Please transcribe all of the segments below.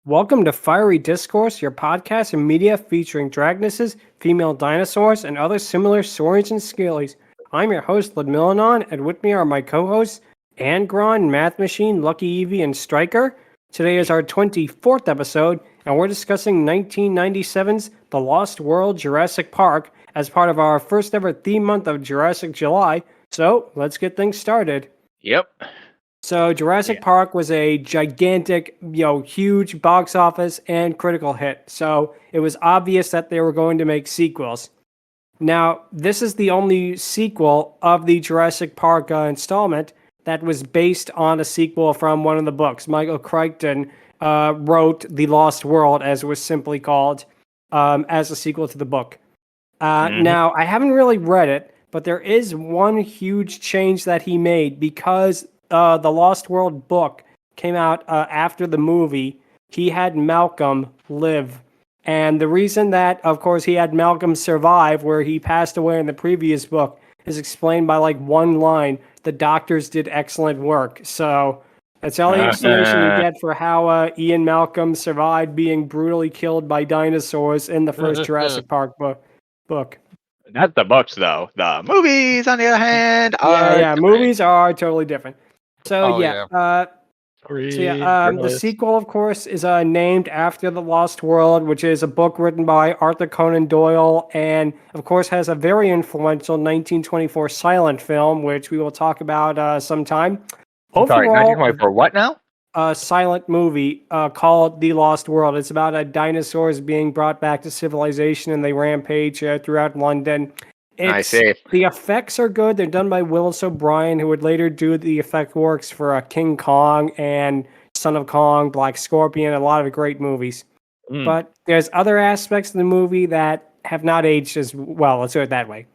Welcome to Fiery Discourse, your podcast and media featuring dragonesses, female dinosaurs, and other similar saurians and scalies. I'm your host, Ludmillanon, and with me are my co-hosts, Angron, Mathmachine, LuckyEevee, and Stryker. Today is our 24th episode, and we're discussing 1997's The Lost World Jurassic Park as part of our first ever theme month of Jurassic July. So, let's get things started. Yep. So Jurassic Park was a gigantic, huge box office and critical hit. So it was obvious that they were going to make sequels. Now, this is the only sequel of the Jurassic Park installment that was based on a sequel from one of the books. Michael Crichton wrote The Lost World, as it was simply called, as a sequel to the book. Now, I haven't really read it, but there is one huge change that he made because the Lost World book came out after the movie. He had Malcolm live. And the reason that, of course, he had Malcolm survive, where he passed away in the previous book, is explained by like one line: the doctors did excellent work. So that's all the explanation you get for how Ian Malcolm survived being brutally killed by dinosaurs in the first Jurassic Park book. Not the books, though. The movies, on the other hand, are different. Movies are totally different. So The the sequel, of course, is named after The Lost World, which is a book written by Arthur Conan Doyle, and of course has a very influential 1924 silent film, which we will talk about sometime. Sorry, 1924 what now? A silent movie called The Lost World. It's about dinosaurs being brought back to civilization, and they rampage throughout London. I see. The effects are good. They're done by Willis O'Brien, who would later do the effect works for King Kong and Son of Kong, Black Scorpion, a lot of great movies. But there's other aspects of the movie that have not aged as well. Let's do it that way.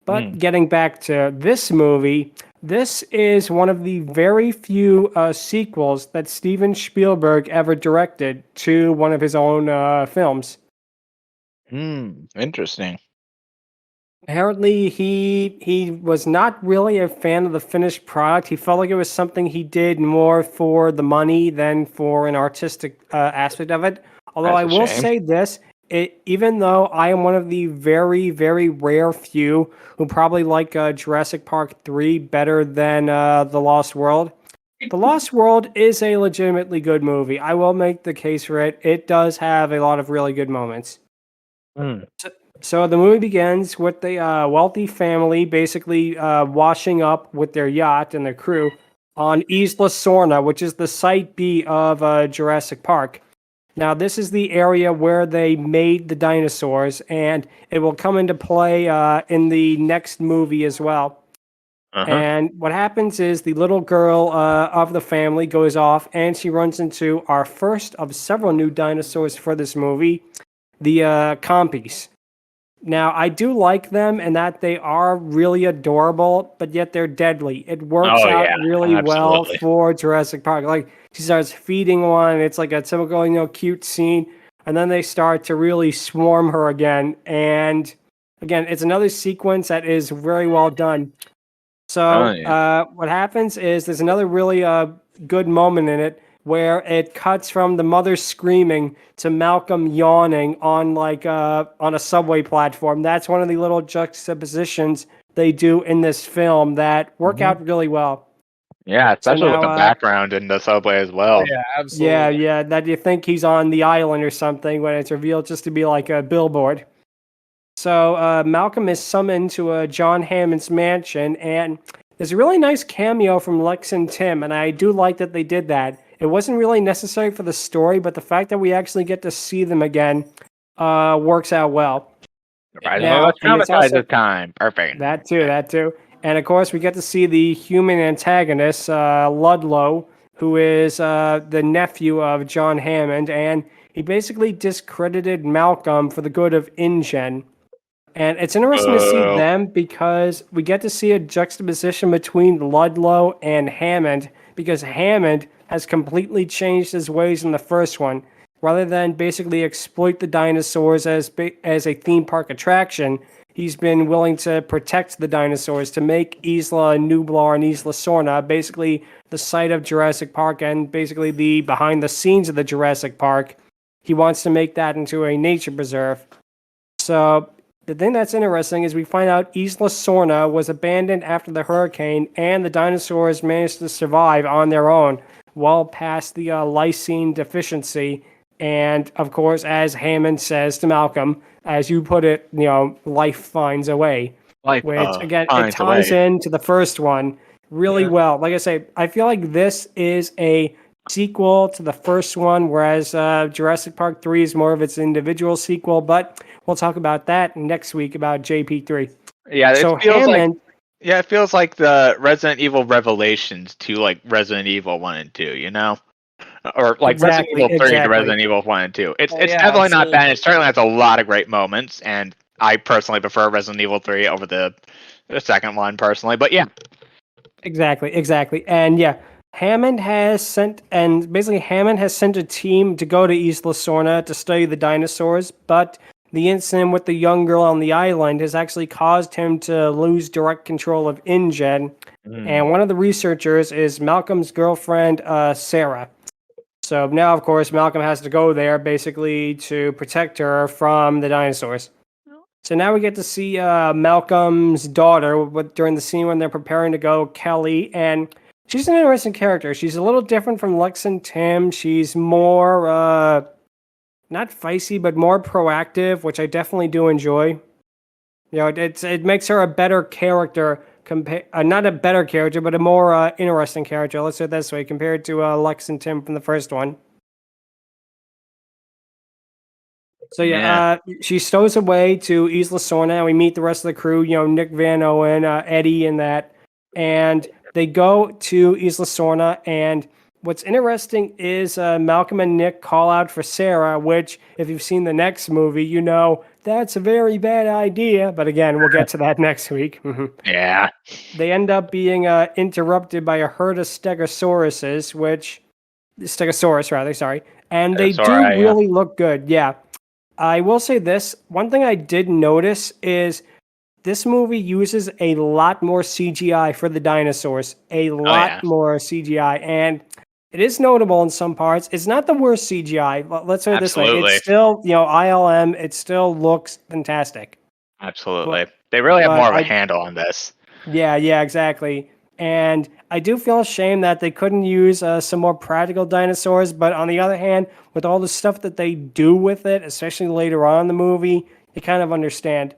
But getting back to this movie, this is one of the very few sequels that Steven Spielberg ever directed to one of his own films. Interesting. Apparently, he was not really a fan of the finished product. He felt like it was something he did more for the money than for an artistic aspect of it. Although I will say this, even though I am one of the very, very rare few who probably like Jurassic Park 3 better than The Lost World, The Lost World is a legitimately good movie. I will make the case for it. It does have a lot of really good moments. So the movie begins with the wealthy family basically washing up with their yacht and their crew on Isla Sorna, which is the Site B of Jurassic Park. Now, this is the area where they made the dinosaurs, and it will come into play in the next movie as well. And what happens is the little girl of the family goes off, and she runs into our first of several new dinosaurs for this movie, the Compies. Now, I do like them in that they are really adorable, but yet they're deadly. It works out really well for Jurassic Park. Like, she starts feeding one, it's like a typical, cute scene, and then they start to really swarm her again. And again, it's another sequence that is very well done. So, what happens is there's another really good moment in it where it cuts from the mother screaming to Malcolm yawning on on a subway platform. That's one of the little juxtapositions they do in this film that work out really well. Yeah, especially with the background in the subway as well. Yeah, absolutely. Yeah, that you think he's on the island or something when it's revealed just to be like a billboard. So Malcolm is summoned to John Hammond's mansion, and there's a really nice cameo from Lex and Tim, and I do like that they did that. It wasn't really necessary for the story, but the fact that we actually get to see them again works out well. Right, let's traumatize this time. Perfect. That too. And of course, we get to see the human antagonist, Ludlow, who is the nephew of John Hammond, and he basically discredited Malcolm for the good of InGen. And it's interesting to see them because we get to see a juxtaposition between Ludlow and Hammond, because Hammond has completely changed his ways in the first one. Rather than basically exploit the dinosaurs as a theme park attraction, he's been willing to protect the dinosaurs, to make Isla Nublar and Isla Sorna basically the site of Jurassic Park and basically the behind the scenes of the Jurassic Park. He wants to make that into a nature preserve. So the thing that's interesting is we find out Isla Sorna was abandoned after the hurricane, and the dinosaurs managed to survive on their own, well past the lysine deficiency. And of course, as Hammond says to Malcolm, as you put it, life finds a way. Life, Which again, it finds a ties way. into the first one really well. Like I say, I feel like this is a sequel to the first one, whereas Jurassic Park 3 is more of its individual sequel. But we'll talk about that next week about JP3. Yeah, So it feels Hammond, it feels like the Resident Evil Revelations to like Resident Evil 1 and 2, or like Resident Evil 3 to Resident Evil 1 and 2. It's definitely not bad. It certainly has a lot of great moments, and I personally prefer Resident Evil 3 over the second one personally. But yeah, exactly, and yeah. Hammond has sent a team to go to Isla Sorna to study the dinosaurs, but the incident with the young girl on the island has actually caused him to lose direct control of InGen. And one of the researchers is Malcolm's girlfriend, Sarah. So now, of course, Malcolm has to go there basically to protect her from the dinosaurs. So now we get to see Malcolm's daughter during the scene when they're preparing to go, Kelly, and she's an interesting character. She's a little different from Lex and Tim. She's more, not feisty, but more proactive, which I definitely do enjoy. It makes her a better character, not a better character, but a more interesting character, let's say it this way, compared to Lex and Tim from the first one. So she stows away to Isla Sorna, and we meet the rest of the crew, Nick Van Owen, Eddie, and that. And they go to Isla Sorna, and what's interesting is Malcolm and Nick call out for Sarah, which, if you've seen the next movie, that's a very bad idea. But again, we'll get to that next week. Yeah. They end up being interrupted by a herd of Stegosaurus, and they do really look good. Yeah. I will say this. One thing I did notice is this movie uses a lot more CGI for the dinosaurs. A lot more CGI. And it is notable in some parts. It's not the worst CGI. Let's say it this way. It's still, ILM. It still looks fantastic. Absolutely. They really have more of a handle on this. Yeah, exactly. And I do feel ashamed that they couldn't use some more practical dinosaurs. But on the other hand, with all the stuff that they do with it, especially later on in the movie, you kind of understand.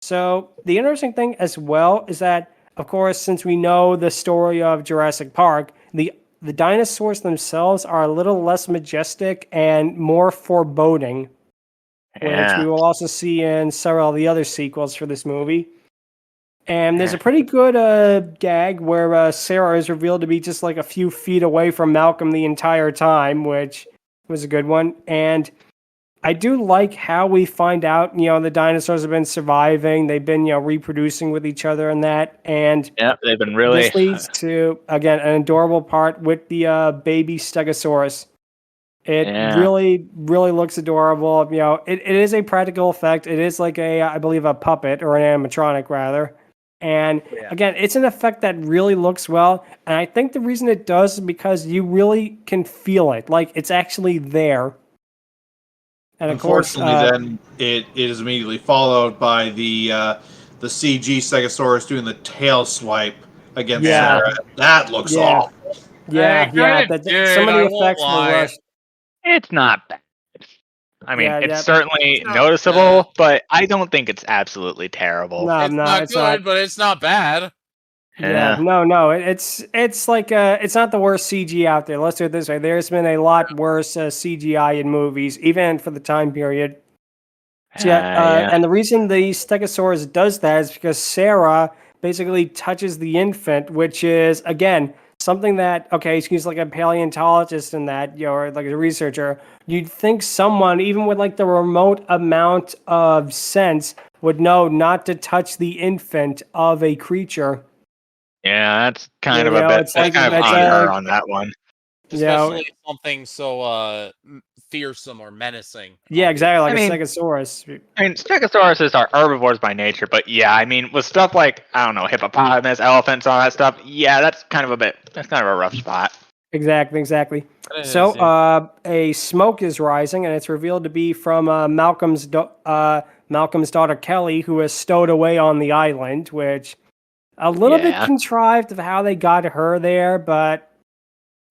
So the interesting thing as well is that, of course, since we know the story of Jurassic Park, the dinosaurs themselves are a little less majestic and more foreboding, which we will also see in several of the other sequels for this movie. And there's a pretty good gag where Sarah is revealed to be just like a few feet away from Malcolm the entire time, which was a good one. And I do like how we find out, the dinosaurs have been surviving. They've been, reproducing with each other and that. And they've been really. This leads to, again, an adorable part with the baby Stegosaurus. It really, really looks adorable. It is a practical effect. It is like I believe, a puppet or an animatronic rather. And again, it's an effect that really looks well. And I think the reason it does is because you really can feel it. Like, it's actually there. And unfortunately, then it is immediately followed by the CG Stegosaurus doing the tail swipe against Sarah. That looks awful. Yeah. Some of the effects were rushed. It's not bad. I mean, it's certainly noticeable, but I don't think it's absolutely terrible. It's not good, but it's not bad. Yeah, no, it's like it's not the worst CG out there. Let's do it this way: there's been a lot worse CGI in movies, even for the time period. So, and the reason the Stegosaurus does that is because Sarah basically touches the infant, which is again something that she's like a paleontologist and that, or like a researcher. You'd think someone, even with like the remote amount of sense, would know not to touch the infant of a creature. Yeah, that's kind of a bit. That's kind of on her on that one. Especially something so fearsome or menacing. Yeah, exactly, like a Stegosaurus. I mean, Stegosauruses are herbivores by nature, but yeah, I mean, with stuff like, I don't know, hippopotamus, elephants, all that stuff, yeah, that's kind of a rough spot. Exactly. So, a smoke is rising, and it's revealed to be from Malcolm's daughter Kelly, who is stowed away on the island, which a little bit contrived of how they got her there, but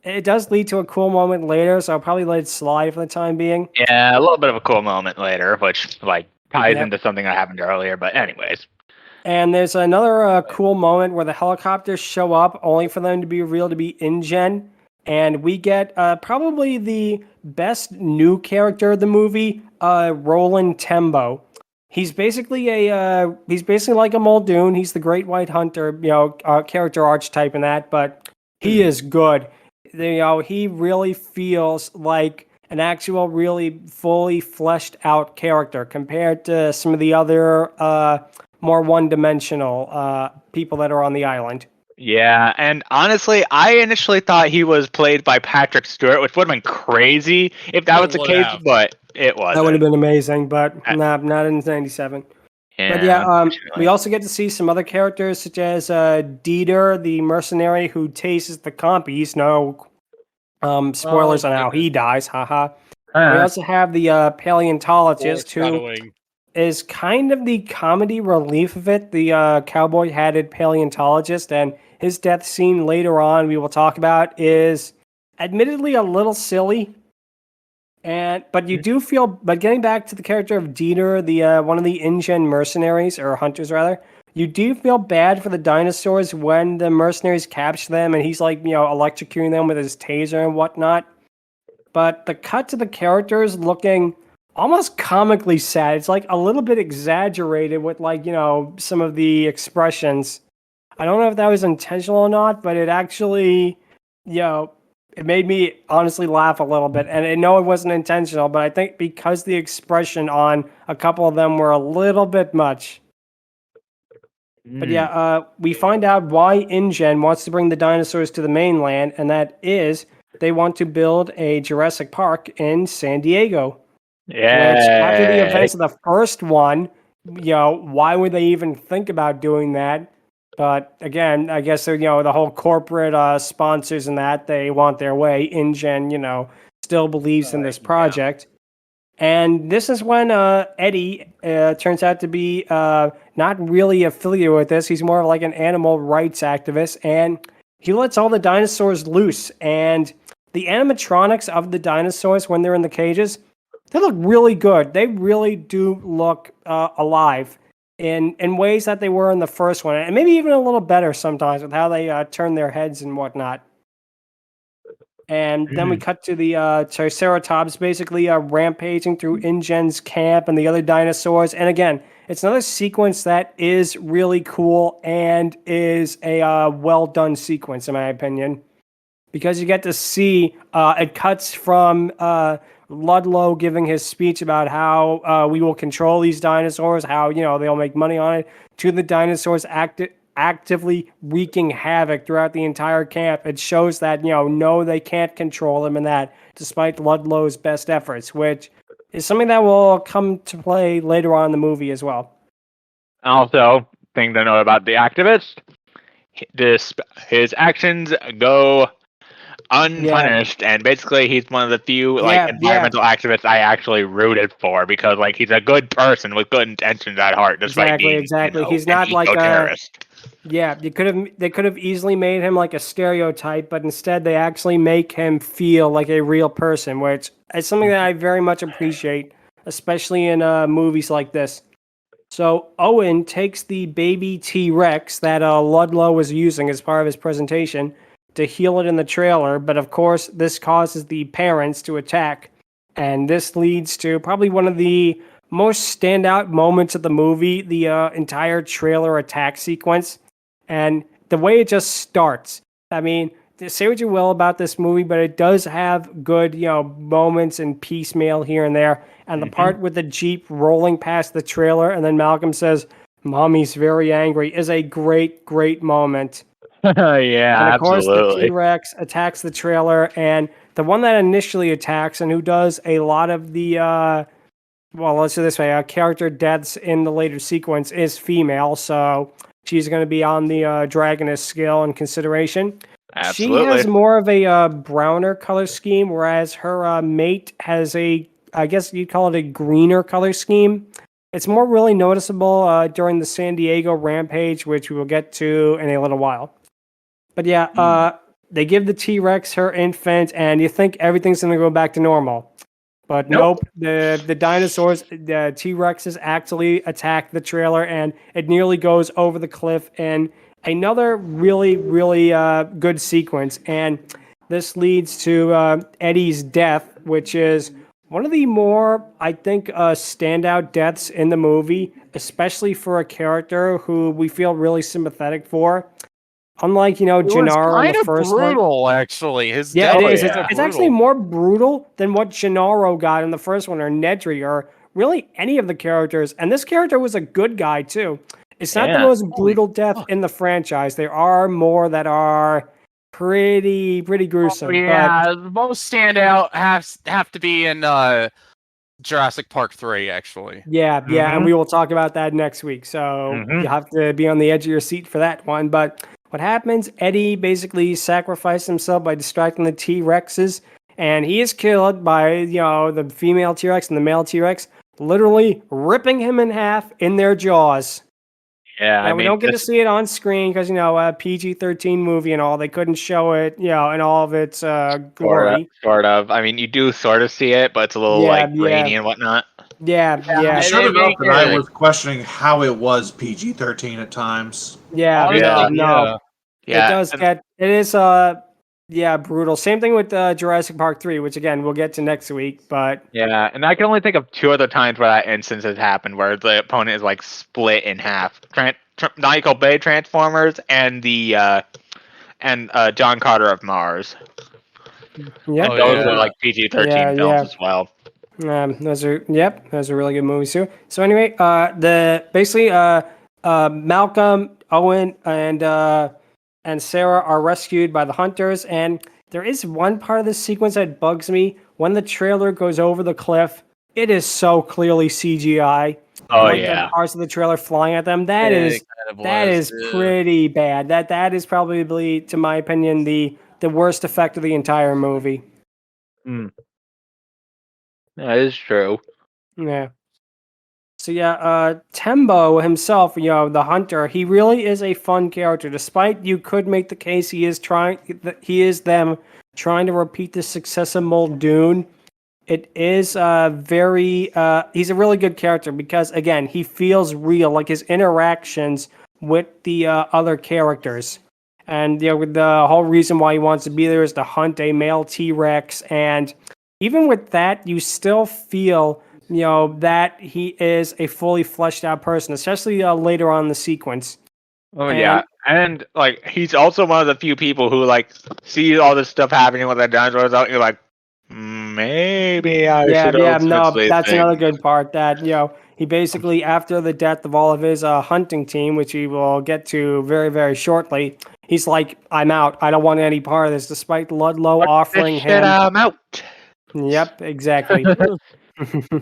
it does lead to a cool moment later, so I'll probably let it slide for the time being. Yeah, a little bit of a cool moment later, which ties into something that happened earlier, but anyways. And there's another cool moment where the helicopters show up, only for them to be revealed to be InGen, and we get probably the best new character of the movie, Roland Tembo. He's basically like a Muldoon. He's the Great White Hunter, character archetype in that, but he is good. He really feels like an actual, really fully fleshed out character compared to some of the other more one-dimensional people that are on the island. Yeah, and honestly, I initially thought he was played by Patrick Stewart, which would have been crazy if that was the case, but it wasn't. That would have been amazing, but not in '97. Yeah, but we also get to see some other characters, such as Dieter, the mercenary who tastes the compies. No spoilers on how he dies, haha. We also have the paleontologist, who is kind of the comedy relief of it, the cowboy-hatted paleontologist, and his death scene later on we will talk about is admittedly a little silly. But you do feel, but getting back to the character of Dieter, the one of the InGen mercenaries, or hunters rather, you do feel bad for the dinosaurs when the mercenaries capture them and he's electrocuting them with his taser and whatnot. But the cut to the characters looking almost comically sad. It's like a little bit exaggerated with some of the expressions. I don't know if that was intentional or not, but it actually, it made me honestly laugh a little bit. And I know it wasn't intentional, but I think because the expression on a couple of them were a little bit much. But we find out why InGen wants to bring the dinosaurs to the mainland, and that is they want to build a Jurassic Park in San Diego. Yeah. Which, after the events of the first one, why would they even think about doing that? But again, I guess the whole corporate sponsors and that they want their way. InGen, still believes in this project, and this is when Eddie turns out to be not really affiliated with this. He's more of like an animal rights activist, and he lets all the dinosaurs loose. And the animatronics of the dinosaurs when they're in the cages, they look really good. They really do look alive in ways that they were in the first one, and maybe even a little better sometimes with how they turn their heads and whatnot. And then we cut to the Triceratops basically rampaging through InGen's camp and the other dinosaurs. And again, it's another sequence that is really cool and is a well-done sequence, in my opinion. Because you get to see, it cuts from Ludlow giving his speech about how we will control these dinosaurs, how, they'll make money on it, to the dinosaurs actively wreaking havoc throughout the entire camp. It shows that, no, they can't control them, and that despite Ludlow's best efforts, which is something that will come to play later on in the movie as well. Also, thing to note about the activist, his actions go unpunished, and basically he's one of the few environmental activists I actually rooted for, because he's a good person with good intentions at heart, despite being he's not like a terrorist. Yeah, they could have easily made him like a stereotype, but instead they actually make him feel like a real person, which is something that I very much appreciate, especially in movies like this. So Owen takes the baby T-Rex that Ludlow was using as part of his presentation to heal it in the trailer, but of course this causes the parents to attack, and this leads to probably one of the most standout moments of the movie, the entire trailer attack sequence, and the way it just starts. I mean, say what you will about this movie, but it does have good, moments and piecemeal here and there, and the part with the Jeep rolling past the trailer, and then Malcolm says, "Mommy's very angry," is a great, great moment. Yeah, and of course, the absolutely. T-Rex attacks the trailer, and the one that initially attacks and who does a lot of the, well, let's do it this way, character deaths in the later sequence is female, so she's going to be on the Dragoness Scale in consideration. She Absolutely. has more of a browner color scheme, whereas her mate has I guess you'd call it a greener color scheme. It's more really noticeable during the San Diego rampage, which we will get to in a little while. But yeah, they give the T-Rex her infant, and you think everything's going to go back to normal. But nope, the dinosaurs, the T-Rexes actually attack the trailer, and it nearly goes over the cliff. And another really, really good sequence. And this leads to Eddie's death, which is one of the more, I think, standout deaths in the movie, especially for a character who we feel really sympathetic for. Unlike, Gennaro in the first one. Brutal, actually. His Yeah, death it is. was It's actually more brutal than what Gennaro got in the first one, or Nedry, or really any of the characters. And this character was a good guy, too. It's not the most brutal death in the franchise. There are more that are pretty gruesome. the most standout have to be in Jurassic Park 3, actually. Yeah, and we will talk about that next week. So you'll have to be on the edge of your seat for that one. But what happens, Eddie basically sacrificed himself by distracting the T-Rexes, and he is killed by, the female T-Rex and the male T-Rex, literally ripping him in half in their jaws. Yeah, we don't get to see it on screen because, a PG-13 movie and all, they couldn't show it, in all of its glory. Sort of. I mean, you do sort of see it, but it's a little, grainy and whatnot. Yeah. Sure enough that I was questioning how it was PG-13 at times. Yeah. It does get, it is, brutal. Same thing with Jurassic Park 3, which again, we'll get to next week, but. Yeah, and I can only think of 2 other times where that instance has happened, where the opponent is, split in half. Michael Bay Transformers and the, John Carter of Mars. Yep. And those are, PG-13 films as well. Those are really good movies too. So anyway, Malcolm, Owen, and Sarah are rescued by the hunters, and there is one part of this sequence that bugs me. When the trailer goes over the cliff, it is so clearly CGI. Oh the parts of the trailer flying at them. That is pretty bad. That is probably, to my opinion, the worst effect of the entire movie. That is true. Yeah. So Tembo himself, the hunter, he really is a fun character. Despite you could make the case he is them trying to repeat the success of Muldoon. It is he's a really good character because again, he feels real, like his interactions with the other characters. And the whole reason why he wants to be there is to hunt a male T-Rex, and even with that, you still feel that he is a fully fleshed out person, especially later on in the sequence. And he's also one of the few people who see all this stuff happening with the dinosaurs out. You're like, maybe I should. That's another good part. That he basically, after the death of all of his hunting team, which we will get to very very shortly, he's like, I'm out. I don't want any part of this, despite Ludlow offering him. I'm out. Yep, exactly. It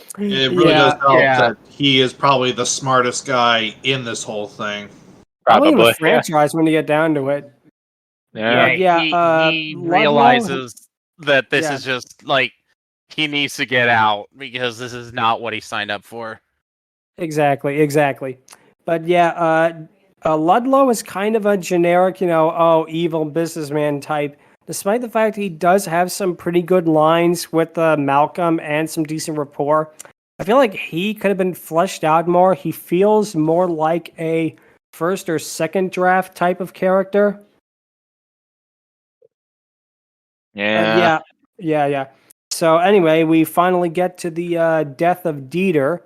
really does help that he is probably the smartest guy in this whole thing. Probably in the franchise when you get down to it. He realizes that this is just he needs to get out because this is not what he signed up for. Exactly. But Ludlow is kind of a generic, evil businessman type. Despite the fact he does have some pretty good lines with Malcolm and some decent rapport, I feel like he could have been fleshed out more. He feels more like a first or second draft type of character. Yeah. So anyway, we finally get to the death of Dieter,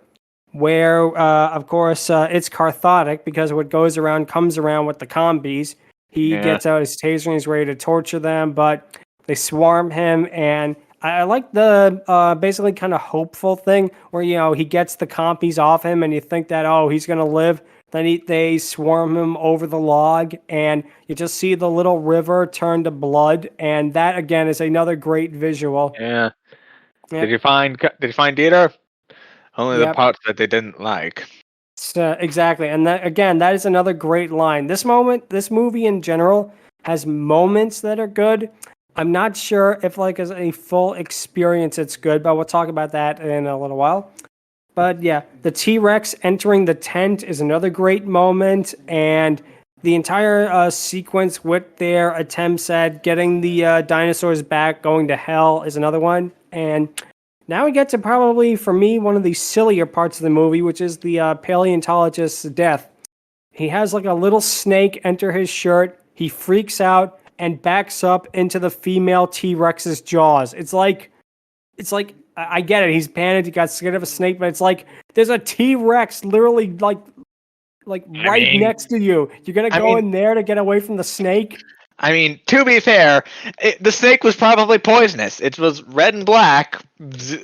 where, of course, it's cathartic because what goes around comes around with the combies. He gets out his taser and he's ready to torture them, but they swarm him. And I like the basically kind of hopeful thing where, he gets the compies off him and you think that, he's going to live. Then they swarm him over the log, and you just see the little river turn to blood. And that again is another great visual. Yeah. Yep. Did you find Dieter? Only the Yep. parts that they didn't like. So, exactly, and that is another great line. This movie in general has moments that are good. I'm not sure if like as a full experience it's good, but we'll talk about that in a little while. But yeah, the T-Rex entering the tent is another great moment, and the entire sequence with their attempts at getting the dinosaurs back, going to hell, is another one. And now we get to probably, for me, one of the sillier parts of the movie, which is the paleontologist's death. He has like a little snake enter his shirt. He freaks out and backs up into the female T-Rex's jaws. It's like I get it. He's panicked. He got scared of a snake, but it's like there's a T-Rex literally like next to you. You're gonna go in there to get away from the snake. I mean, to be fair, the snake was probably poisonous. It was red and black,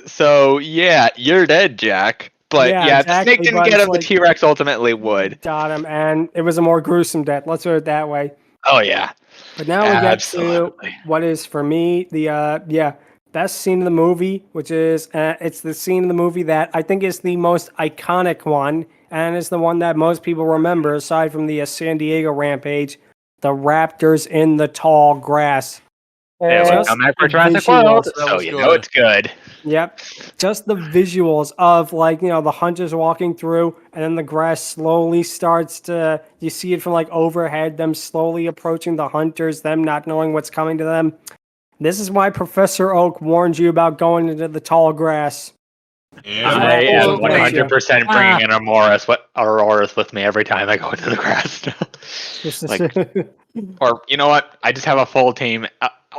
so yeah, you're dead, Jack. But yeah, if the snake didn't get him, the T-Rex ultimately would. Got him, and it was a more gruesome death. Let's put it that way. Oh yeah. But now we get to what is for me the best scene of the movie, which is it's the scene of the movie that I think is the most iconic one, and is the one that most people remember, aside from the San Diego rampage. The raptors in the tall grass. Yeah, we come back for Jurassic World, so you know it's good. Yep. Just the visuals of the hunters walking through, and then the grass slowly starts to, you see it from overhead, them slowly approaching the hunters, them not knowing what's coming to them. This is why Professor Oak warned you about going into the tall grass. Yeah. I am 100% bringing in Auroras with me every time I go into the grass. Or you know what? I just have a full team.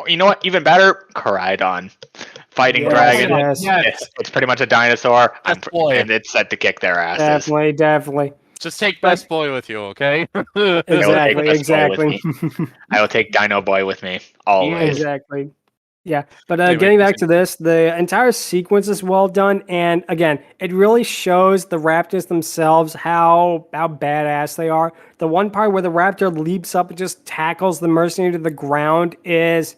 You know what? Even better, Coridon. Fighting dragon. Yes. It's pretty much a dinosaur. And it's set to kick their asses. Definitely. Just take Best Boy with you, okay? Exactly. I will take Dino Boy with me, always. Exactly. Yeah, but getting back to this, the entire sequence is well done, and again, it really shows the raptors themselves how badass they are. The one part where the raptor leaps up and just tackles the mercenary to the ground is,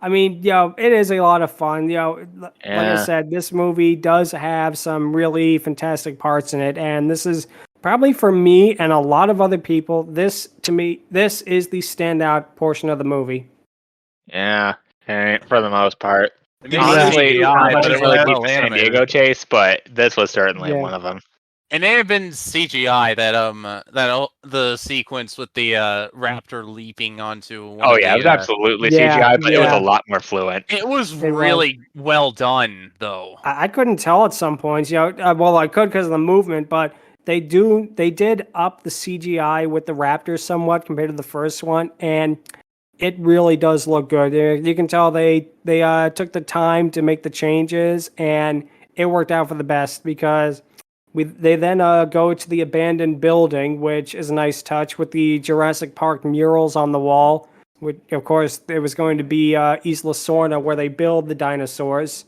it is a lot of fun. Like I said, this movie does have some really fantastic parts in it, and this is probably for me and a lot of other people, this is the standout portion of the movie. Yeah. For the most part. Honestly, I didn't really keep the San Diego chase, but this was certainly one of them. It may have been CGI that the sequence with the raptor leaping onto. It was absolutely CGI, but it was a lot more fluent. It was really well done, though. I couldn't tell at some points. I could because of the movement, but they did up the CGI with the raptors somewhat compared to the first one, and it really does look good. You can tell they took the time to make the changes, and it worked out for the best because they then go to the abandoned building, which is a nice touch with the Jurassic Park murals on the wall. Which, of course, it was going to be Isla Sorna where they build the dinosaurs.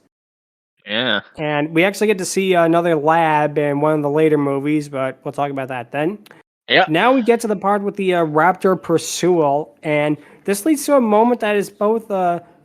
Yeah. And we actually get to see another lab in one of the later movies, but we'll talk about that then. Yeah. Now we get to the part with the raptor pursual, and this leads to a moment that is both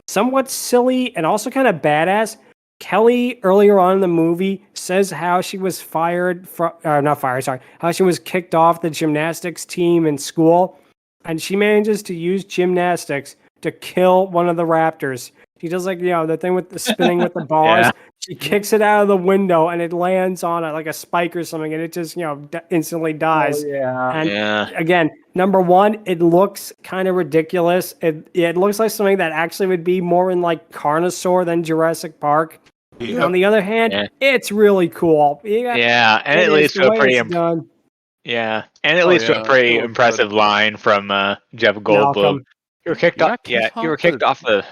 somewhat silly and also kind of badass. Kelly, earlier on in the movie, says how she was how she was kicked off the gymnastics team in school, and she manages to use gymnastics to kill one of the raptors. She does the thing with the spinning with the bars. Yeah. She kicks it out of the window and it lands on a spike or something, and it just instantly dies. Oh, yeah. And again, number one, it looks kind of ridiculous. It looks like something that actually would be more in Carnosaur than Jurassic Park. Yep. On the other hand, it's really cool. And it leads to a pretty pretty impressive line from Jeff Goldblum. You were kicked off. Yeah, you were kicked off the.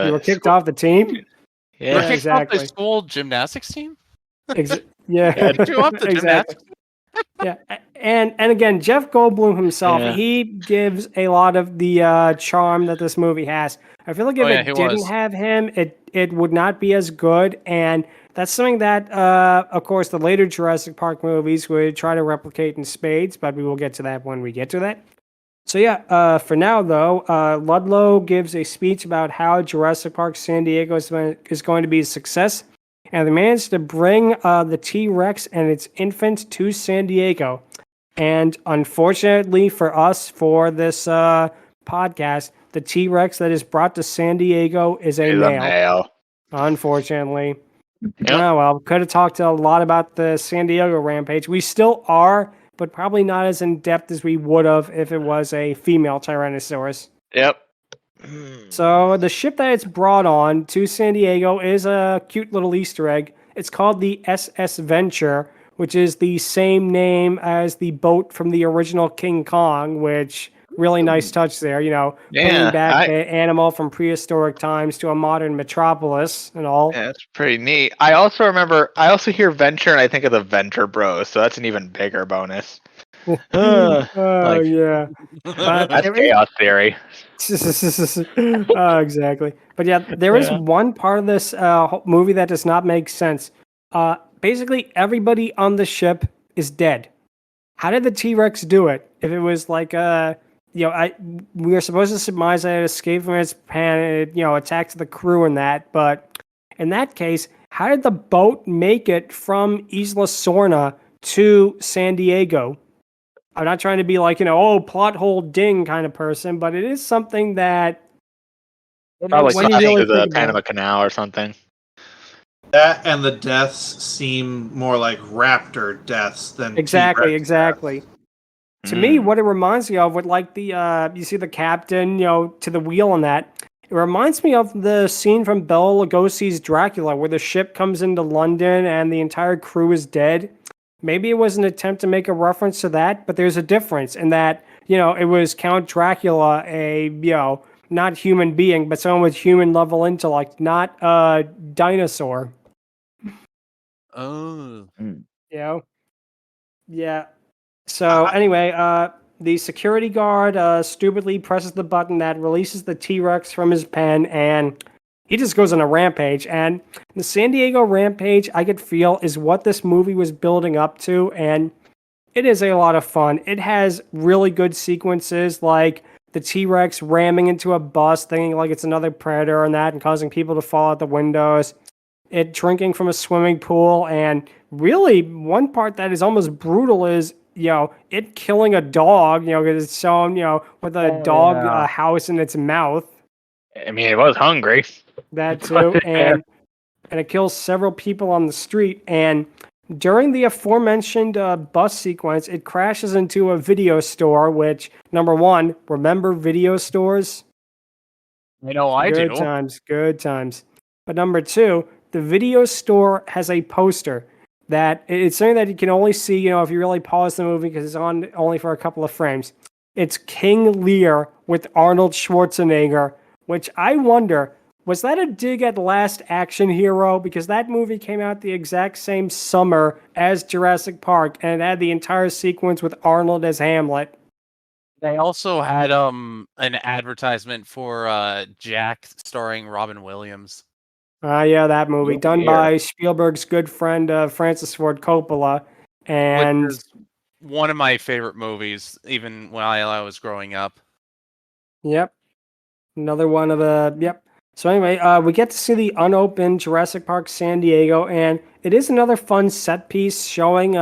You were kicked off the team. Yeah, you were kicked off the school gymnastics team. Yeah, you off the gymnastics. Yeah, and again, Jeff Goldblum himself, he gives a lot of the charm that this movie has. I feel like if it didn't have him, it would not be as good. And that's something that, of course, the later Jurassic Park movies would try to replicate in spades, but we will get to that when we get to that. So yeah, for now though, Ludlow gives a speech about how Jurassic Park San Diego is going to be a success, and they managed to bring the T-Rex and its infant to San Diego. And unfortunately for us, for this podcast, the T-Rex that is brought to San Diego is a male. Unfortunately. Yep. Oh, well, could have talked a lot about the San Diego rampage. We still are, but probably not as in-depth as we would have if it was a female Tyrannosaurus. Yep. So the ship that it's brought on to San Diego is a cute little Easter egg. It's called the SS Venture, which is the same name as the boat from the original King Kong, which really nice touch there, bringing back an animal from prehistoric times to a modern metropolis and all. Yeah, that's pretty neat. I also hear Venture and I think of the Venture Bros, so that's an even bigger bonus. Yeah. But that's chaos theory. Exactly. But yeah, there is one part of this movie that does not make sense. Basically, everybody on the ship is dead. How did the T-Rex do it? If it was like we were supposed to surmise that it escaped from its pen, it, attacked the crew and that, but in that case, how did the boat make it from Isla Sorna to San Diego? I'm not trying to be like, plot hole ding kind of person, but it is something that probably when you really to the Panama Canal or something. That and the deaths seem more like raptor deaths than exactly. Deaths. To me, what it reminds me of, with like the you see the captain, to the wheel and that, it reminds me of the scene from Bela Lugosi's Dracula, where the ship comes into London and the entire crew is dead. Maybe it was an attempt to make a reference to that, but there's a difference in that, it was Count Dracula, a, not human being, but someone with human level intellect, not a dinosaur. Oh. Yeah. So anyway, the security guard stupidly presses the button that releases the T-Rex from his pen, and he just goes on a rampage. And the San Diego rampage, I could feel, is what this movie was building up to, and it is a lot of fun. It has really good sequences, like the T-Rex ramming into a bus, thinking like it's another predator and that, and causing people to fall out the windows. It drinking from a swimming pool, and really one part that is almost brutal is, it killing a dog, because it's shown, with a dog house in its mouth. I mean, it was hungry. That too, and it kills several people on the street. And during the aforementioned bus sequence, it crashes into a video store, which, number one, remember video stores? I know I do. Good times. But number two, the video store has a poster that it's something that you can only see, if you really pause the movie, because it's on only for a couple of frames. It's King Lear with Arnold Schwarzenegger, which I wonder, was that a dig at Last Action Hero? Because that movie came out the exact same summer as Jurassic Park, and it had the entire sequence with Arnold as Hamlet. They also had an advertisement for Jack starring Robin Williams. Yeah, that movie, done by Spielberg's good friend Francis Ford Coppola, and which is one of my favorite movies, even when I was growing up. Yep, another one of the So anyway, we get to see the unopened Jurassic Park San Diego, and it is another fun set piece showing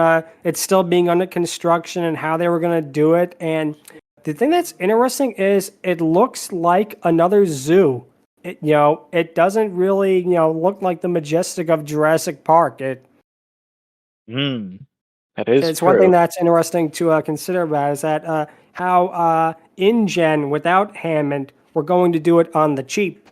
it's still being under construction and how they were going to do it. And the thing that's interesting is it looks like another zoo. It doesn't really, look like the majestic of Jurassic Park. That is it's true. One thing that's interesting to consider about is that how InGen without Hammond we're going to do it on the cheap.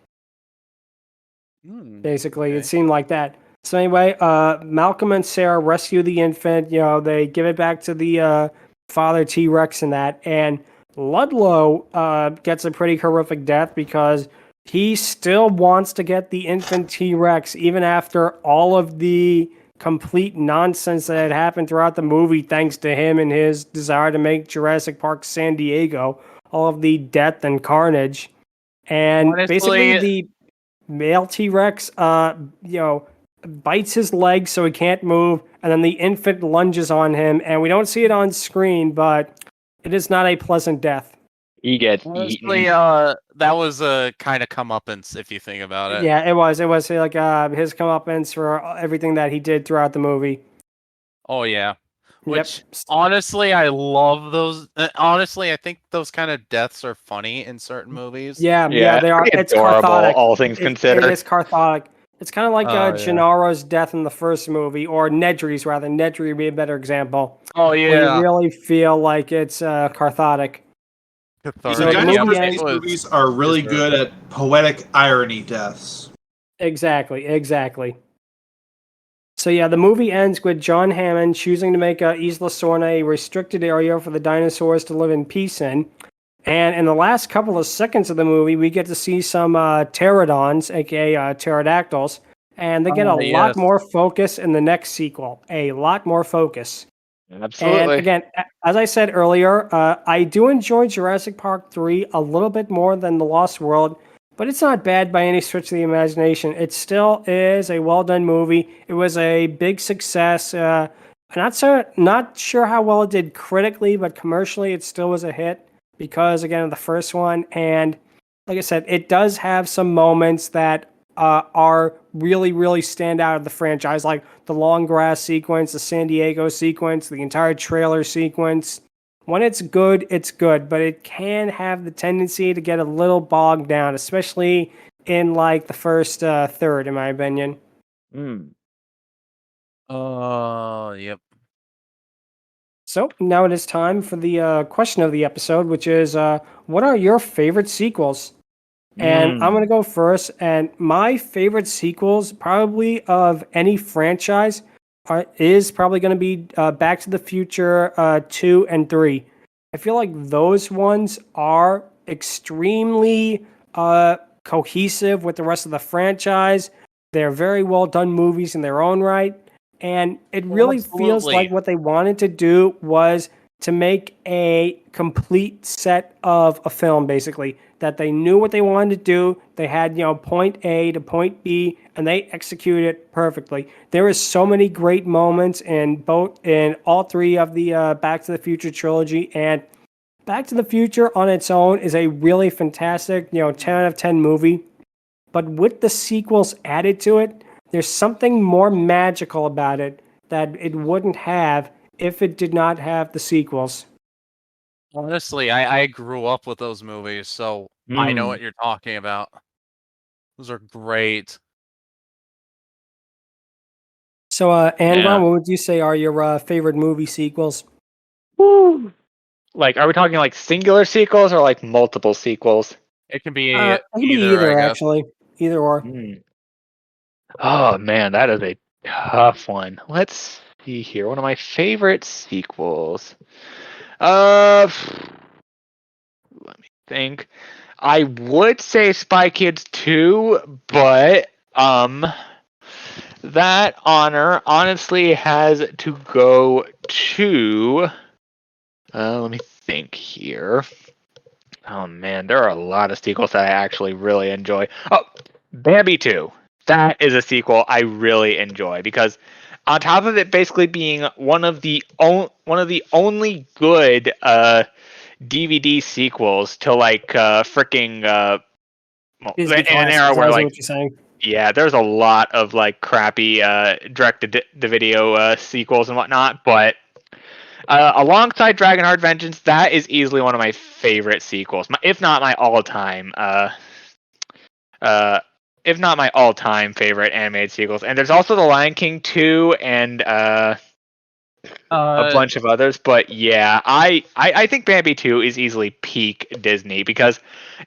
Basically, it seemed like that. So anyway, Malcolm and Sarah rescue the infant. They give it back to the father T-Rex and that. And Ludlow gets a pretty horrific death because he still wants to get the infant T-Rex even after all of the complete nonsense that had happened throughout the movie, thanks to him and his desire to make Jurassic Park San Diego, all of the death and carnage. And basically the male T-Rex, bites his leg so he can't move, and then the infant lunges on him, and we don't see it on screen, but it is not a pleasant death. He gets Honestly, eaten. that was a kind of comeuppance if you think about it. Yeah, it was. It was like his comeuppance for everything that he did throughout the movie. Oh yeah. Which Yep. honestly, I love those. Honestly, I think those kind of deaths are funny in certain movies. Yeah, they are. Pretty It's adorable, cathartic. all things considered. It is cathartic. It's kind of like Yeah. Gennaro's death in the first movie, or Nedry's rather. Nedry would be a better example. Oh Where yeah. you really feel like it's cathartic. These So the movie ends- movies are really good at poetic irony deaths. Exactly. So yeah, the movie ends with John Hammond choosing to make Isla Sorna a restricted area for the dinosaurs to live in peace in. And in the last couple of seconds of the movie, we get to see some pterodons, aka pterodactyls, and they get a lot more focus in the next sequel. A lot more focus. Absolutely. And again, as I said earlier, I do enjoy Jurassic Park 3 a little bit more than The Lost World, but it's not bad by any stretch of the imagination. It still is a well-done movie. It was a big success. Not sure how well it did critically, but commercially it still was a hit because, again, of the first one. And like I said, it does have some moments that are really stand out of the franchise, like the long grass sequence, the San Diego sequence, the entire trailer sequence. When it's good, but it can have the tendency to get a little bogged down, especially in like the first third, in my opinion. Yep. So now it is time for the question of the episode, which is, what are your favorite sequels? And I'm going to go first. And my favorite sequels, probably of any franchise, is probably going to be Back to the Future 2 and 3. I feel like those ones are extremely cohesive with the rest of the franchise. They're very well done movies in their own right. And it really feels like what they wanted to do was to make a complete set of a film, basically. That they knew what they wanted to do. They had, point A to point B, and they executed it perfectly. There is so many great moments in all three of the Back to the Future trilogy, and Back to the Future on its own is a really fantastic, 10 out of 10 movie. But with the sequels added to it, there's something more magical about it that it wouldn't have if it did not have the sequels. Honestly, I grew up with those movies, so I know what you're talking about. Those are great. So, Angron, what would you say are your favorite movie sequels? Woo. Like, are we talking like singular sequels or like multiple sequels? It can be either, actually. Either or. Oh man, that is a tough one. Let's see here. One of my favorite sequels. Let me think. I would say Spy Kids 2, but that honor honestly has to go to let me think here. Oh man, there are a lot of sequels that I actually really enjoy. Oh, Bambi 2. That is a sequel I really enjoy because on top of it basically being one of the only good DVD sequels to like freaking in an era where like there's a lot of like crappy direct to video sequels and whatnot, but alongside Dragonheart Vengeance, that is easily one of my favorite sequels, if not my all-time favorite animated sequels. And there's also The Lion King 2 and a bunch of others. But yeah, I think Bambi 2 is easily peak Disney because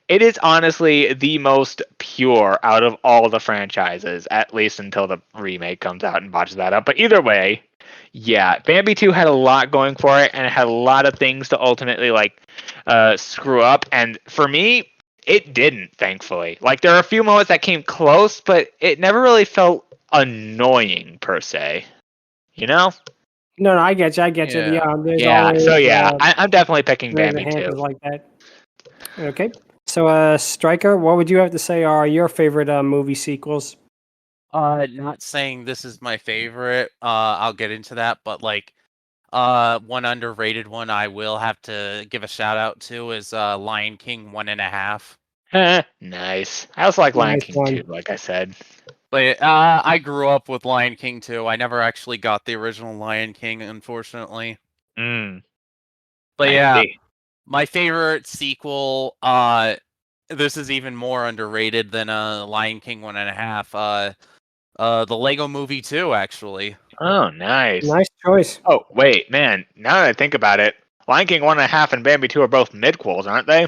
it is honestly the most pure out of all the franchises, at least until the remake comes out and botches that up. But either way, yeah, Bambi 2 had a lot going for it, and it had a lot of things to ultimately like screw up. And for me, it didn't, thankfully. Like, there are a few moments that came close, but it never really felt annoying, per se. You know? No, I get you. I'm definitely picking Bambi too. Like that. Okay. So, Stryker, what would you have to say are your favorite movie sequels? Not saying this is my favorite. I'll get into that, but like, one underrated one I will have to give a shout out to is Lion King 1.5. Nice. I also like Lion Nice King one. too, like I said. But I grew up with Lion King too. I never actually got the original Lion King, unfortunately. Mm. But I yeah, see. my favorite sequel. This is even more underrated than Lion King 1.5. The Lego Movie 2, actually. Oh, nice. Nice choice. Oh, wait, man. Now that I think about it, Lion King 1.5 and Bambi 2 are both midquels, aren't they?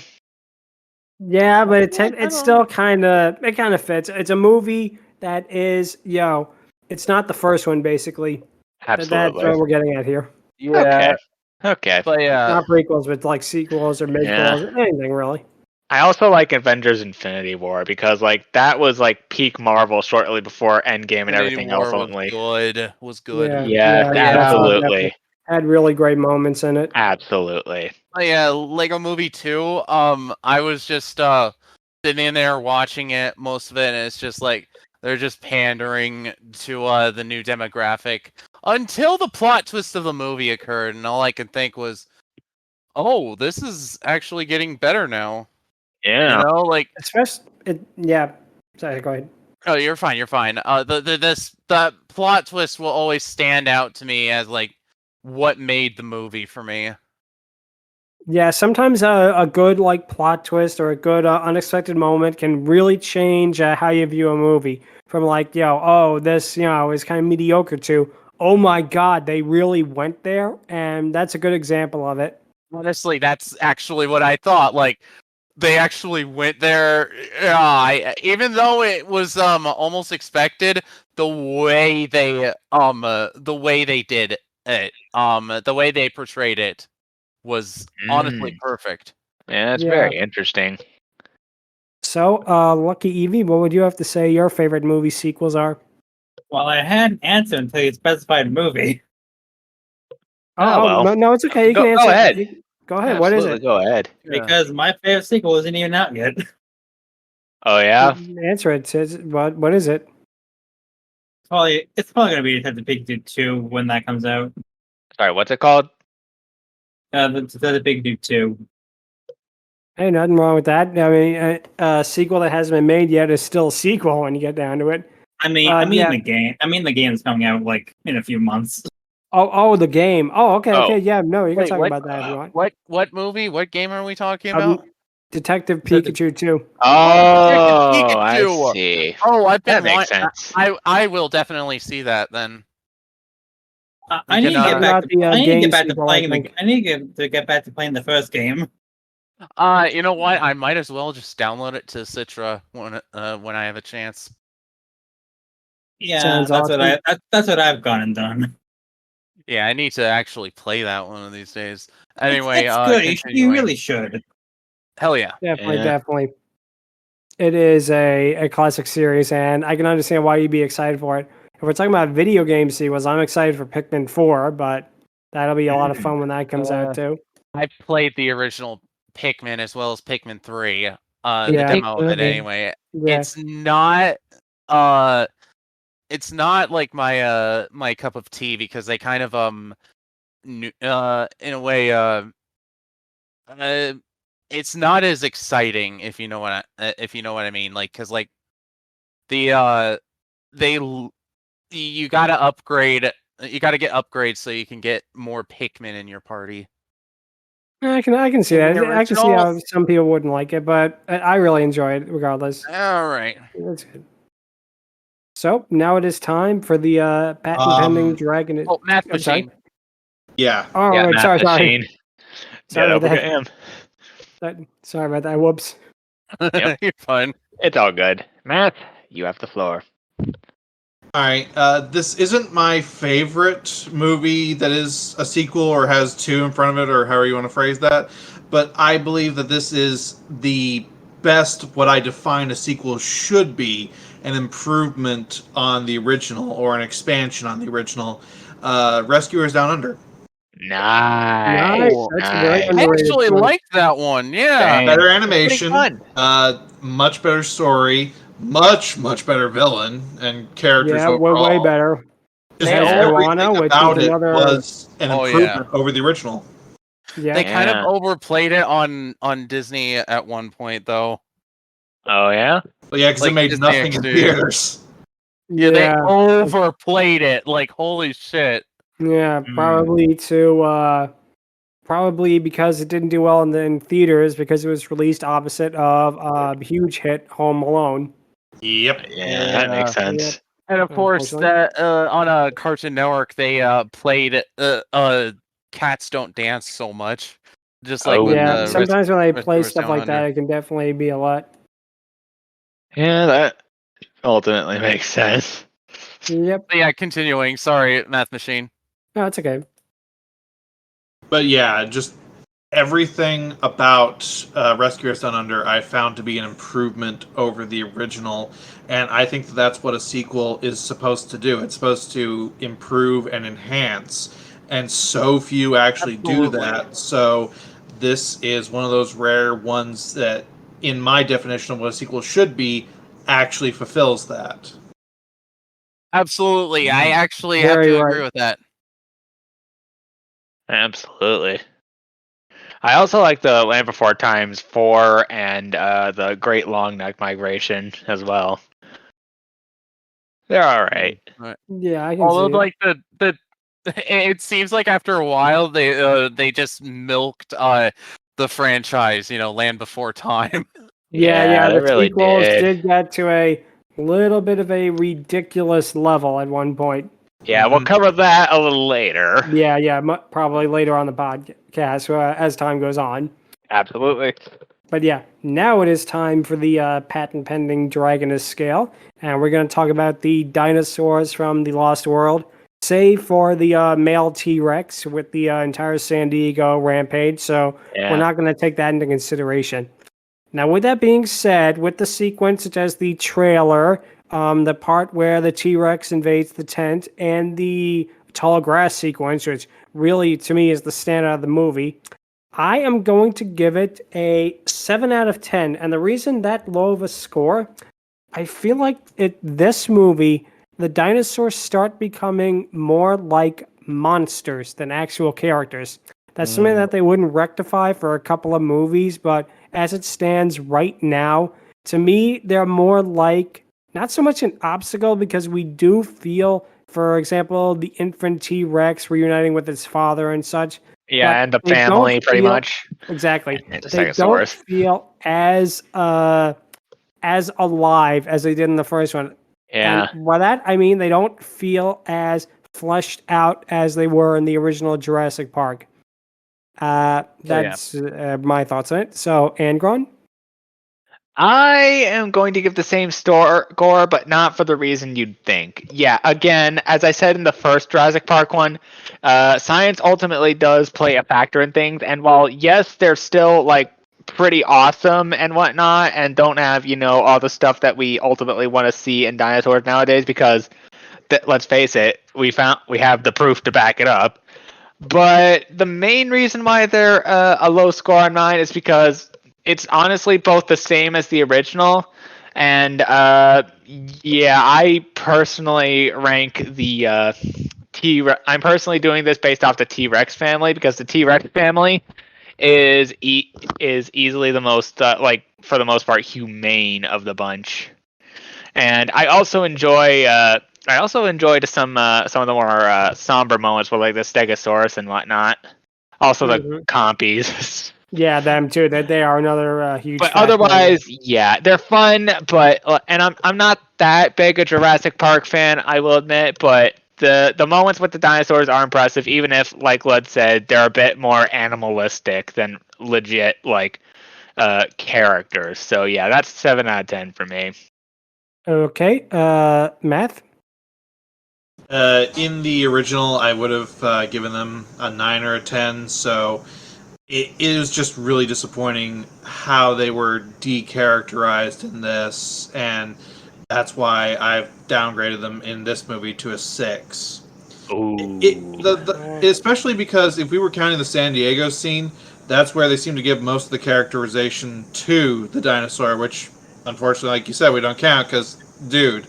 Yeah, but it's still kind of fits. It's a movie that is it's not the first one basically. That's Absolutely. what we're getting at here. Yeah. Okay. But yeah, Not prequels, but like sequels or midquels, anything really. I also like Avengers Infinity War because like that was like peak Marvel shortly before Endgame and everything else only. Was good. Yeah, absolutely. Had really great moments in it. Absolutely. Oh, yeah, Lego Movie 2. I was just sitting in there watching it, most of it, and it's just like they're just pandering to the new demographic until the plot twist of the movie occurred, and all I could think was, "Oh, this is actually getting better now." Yeah. You know, like Especially, Sorry, go ahead. Oh, you're fine. You're fine. The plot twist will always stand out to me as like what made the movie for me. Yeah, sometimes a good like plot twist or a good unexpected moment can really change how you view a movie. From like, this is kind of mediocre to, oh my god, they really went there, and that's a good example of it. Honestly, that's actually what I thought. Like, they actually went there. Even though it was almost expected, the way they did it, the way they portrayed it was honestly perfect. Yeah, that's very interesting. So, LuckyEevee, what would you have to say your favorite movie sequels are? Well, I had an answer until you specified movie. Well. No, it's okay. You can answer. Go ahead. Go ahead. What is it? Go ahead. Because my favorite sequel isn't even out yet. Oh yeah. Answer it. What is it? It's probably gonna be Detective Pikachu 2 when that comes out. Sorry, what's it called? The Detective Pikachu 2. Hey, nothing wrong with that. I mean, a sequel that hasn't been made yet is still a sequel when you get down to it. The game. The game's coming out like in a few months. Oh, the game. Oh, okay, Oh. okay, yeah, no, you can Wait, talk what- about that if you want. What movie? What game are we talking about? Detective Pikachu 2. Oh, I Pikachu. see. Oh, I've been That makes sense. I will definitely see that then. I need to get back to I playing. I need to get back to playing the first game. You know what? I might as well just download it to Citra when I have a chance. Yeah, Sounds that's awesome. that's what I've gone and done. Yeah, I need to actually play that one of these days. Anyway, it's good. You continuing. really should. Hell yeah. Definitely. It is a classic series, and I can understand why you'd be excited for it. If we're talking about video game sequels, I'm excited for Pikmin 4, but that'll be a lot of fun when that comes out too. I played the original Pikmin as well as Pikmin 3. The Yeah. demo of it anyway. Yeah. It's not like my my cup of tea because they kind of in a way it's not as exciting if you know what I mean, like cuz like the you got to upgrade, you got to get upgrades so you can get more Pikmin in your party. I can see In that. the I can see how some people wouldn't like it, but I really enjoy it regardless. All right. That's good. So now it is time for the patent pending dragon. Oh, Mathmachine. Yeah. Oh, Yeah, right, sorry. Mathmachine. Sorry Get about over that. him. Sorry about that. Whoops. Yep. You're fine. It's all good. Matt, you have the floor. All right. This isn't my favorite movie that is a sequel or has two in front of it, or however you want to phrase that. But I believe that this is the best, what I define a sequel should be, an improvement on the original or an expansion on the original. Rescuers Down Under. Nice. That's a very I underrated actually one. liked that one. Yeah. Dang. Better Pretty animation, fun. much better story, much better villain and characters Yeah, overall. way better. Just They had everything Moana, which about was it another- was an improvement over the original. Yeah. They kind of Yeah. overplayed it on Disney at one point, though. Oh yeah. But yeah, because Like it made Disney nothing in XD. theaters. Yeah, they overplayed it. Like, holy shit. Yeah, probably probably because it didn't do well in theaters because it was released opposite of huge hit Home Alone. Yep. Yeah, that makes sense. Yep. And of course, that on a Cartoon Network, they played Cats Don't Dance so much. Just like when yeah, sometimes when they play stuff like that, under. it can definitely be a lot. Yeah, that ultimately makes sense. Yep. But yeah, continuing. Sorry, Mathmachine. No, it's okay. But yeah, just everything about Rescue Us Down Under I found to be an improvement over the original, and I think that's what a sequel is supposed to do. It's supposed to improve and enhance, and so few actually do that. So this is one of those rare ones that, in my definition of what a sequel should be, actually fulfills that. Absolutely. I actually have to agree with that. Absolutely. I also like the Land Before Times 4 and the Great Long Neck Migration as well. They're all right. Yeah, I can Although, see like it seems like after a while they just milked the franchise. Land Before Time. Yeah. they The really sequels did. did get to a little bit of a ridiculous level at one point. Yeah, we'll cover that a little later. Yeah, probably later on the podcast as time goes on. Absolutely. But yeah, now it is time for the patent pending Dragoness Scale, and we're going to talk about the dinosaurs from the Lost World, save for the male T-Rex with the entire San Diego rampage, so we're not going to take that into consideration. Now, with that being said, with the sequence such as the trailer, the part where the T-Rex invades the tent, and the tall grass sequence, which really, to me, is the standout of the movie, I am going to give it a 7 out of 10. And the reason that low of a score, I feel like this movie, the dinosaurs start becoming more like monsters than actual characters. That's something that they wouldn't rectify for a couple of movies, but as it stands right now, to me, they're more like, not so much an obstacle, because we do feel, for example, the infant T-Rex reuniting with its father and such. Yeah, and the family, pretty much. Exactly. They don't feel as alive as they did in the first one. Yeah. And by that, I mean they don't feel as fleshed out as they were in the original Jurassic Park. That's my thoughts on it. So, Angron? I am going to give the same score, but not for the reason you'd think. Yeah, again, as I said in the first Jurassic Park one, science ultimately does play a factor in things. And while, yes, they're still, pretty awesome and whatnot, and don't have, all the stuff that we ultimately want to see in dinosaurs nowadays, because, let's face it, we have the proof to back it up. But the main reason why they're a low score on mine is because it's honestly both the same as the original, and I personally rank the T-Rex. I'm personally doing this based off the T-Rex family, because the T-Rex family is easily the most for the most part humane of the bunch, and I also enjoyed some of the more somber moments with the Stegosaurus and whatnot. Also the compies. Yeah, them too. They are another huge. But otherwise, they're fun. But and I'm not that big a Jurassic Park fan, I will admit. But the moments with the dinosaurs are impressive, even if, like Lud said, they're a bit more animalistic than legit characters. So yeah, that's 7 out of 10 for me. Okay, Math. In the original, I would have given them a 9 or a 10. So it was just really disappointing how they were decharacterized in this, and that's why I've downgraded them in this movie to a 6. Especially because if we were counting the San Diego scene, that's where they seem to give most of the characterization to the dinosaur, which unfortunately, like you said, we don't count because, dude,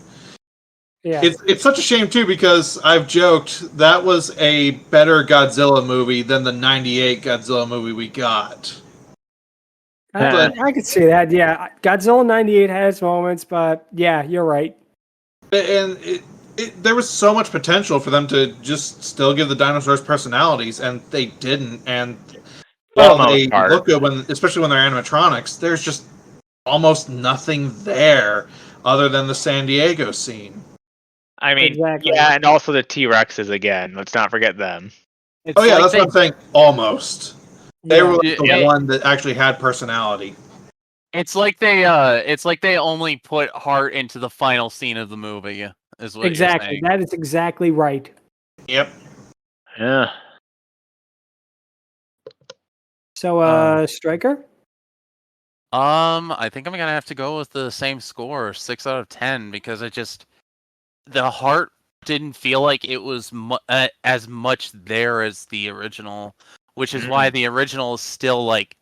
Yeah. it's such a shame too because I've joked that was a better Godzilla movie than the '98 Godzilla movie we got. I could see that. Yeah, Godzilla '98 has moments, but yeah, you're right. And there was so much potential for them to just still give the dinosaurs personalities, and they didn't. And while they look good, especially when they're animatronics, there's just almost nothing there other than the San Diego scene. I mean, yeah, and also the T-Rexes again. Let's not forget them. That's what I'm saying. Almost. They were like the one that actually had personality. It's like they only put heart into the final scene of the movie. Is what exactly. You're saying. That is exactly right. Yep. Yeah. So, Stryker? I think I'm gonna have to go with the same score, 6 out of 10, because the heart didn't feel like it was as much there as the original, which is why the original is still like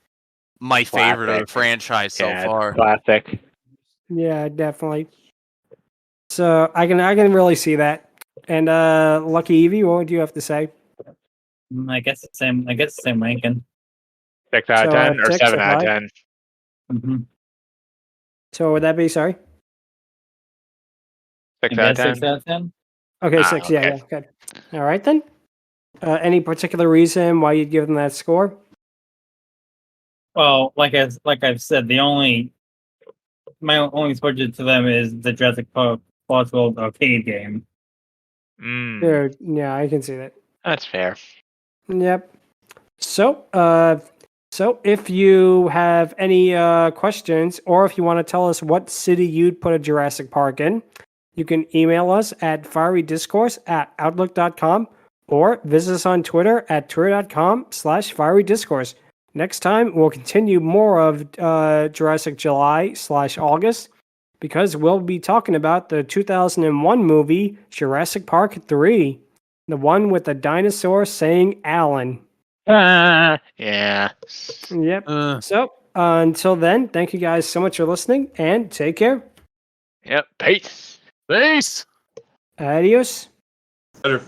my favorite of the franchise so far. Classic. Yeah, definitely. So I can really see that. And LuckyEevee, what would you have to say? I guess the same ranking. 6 out of 10 or 7 out of 10. Mm-hmm. So would that be 6 out of 10. 6 out of 10. Okay, 6. Okay. Yeah. Good. All right then. Any particular reason why you'd give them that score? Well, like I've said, my only exposure to them is the Jurassic Park World arcade game. Yeah, I can see that. That's fair. Yep. So, if you have any questions, or if you want to tell us what city you'd put a Jurassic Park in, you can email us at fierydiscourse@outlook.com or visit us on Twitter at twitter.com/fierydiscourse. Next time, we'll continue more of Jurassic July /August because we'll be talking about the 2001 movie Jurassic Park 3, the one with the dinosaur saying Alan. Yeah. Yep. So until then, thank you guys so much for listening and take care. Yep. Peace. Peace. Adios. Better.